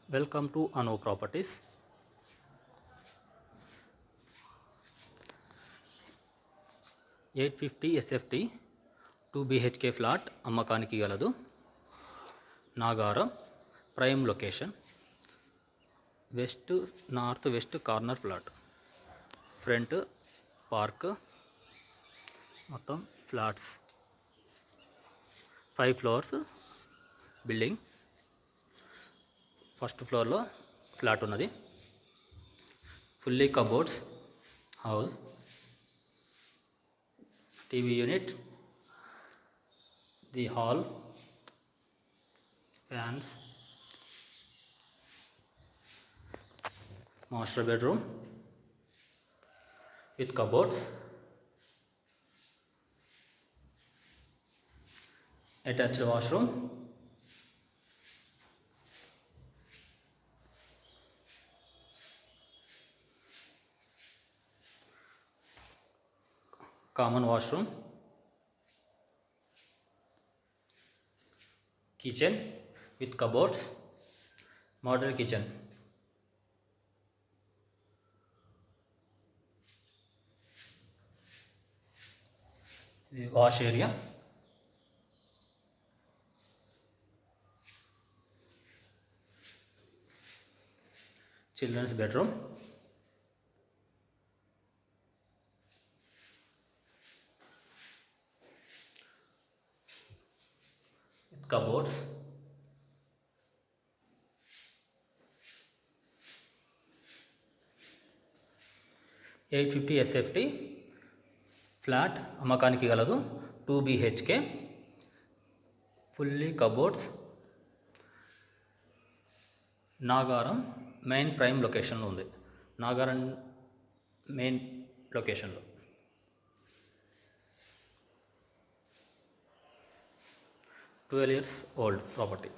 Welcome to Anu Properties. $850 SFT 2 BHK flat అమ్మకానికి గలదు. Nagaram prime location, north west corner flat, front park, మొత్తం flats 5 floors building. First ఫ్లోర్లో flat ఉన్నది. Fully cupboards house, TV unit, the hall, fans, master bedroom with cupboards, attached washroom, common washroom, kitchen with cupboards, model kitchen, wash area, children's bedroom, with cupboards, $850 SFT flat అమ్మకానికి గలదు. 2 BHK, fully cupboards, Nagaram main prime లొకేషన్లో ఉంది. Nagaram main లొకేషన్లో 12 years old property.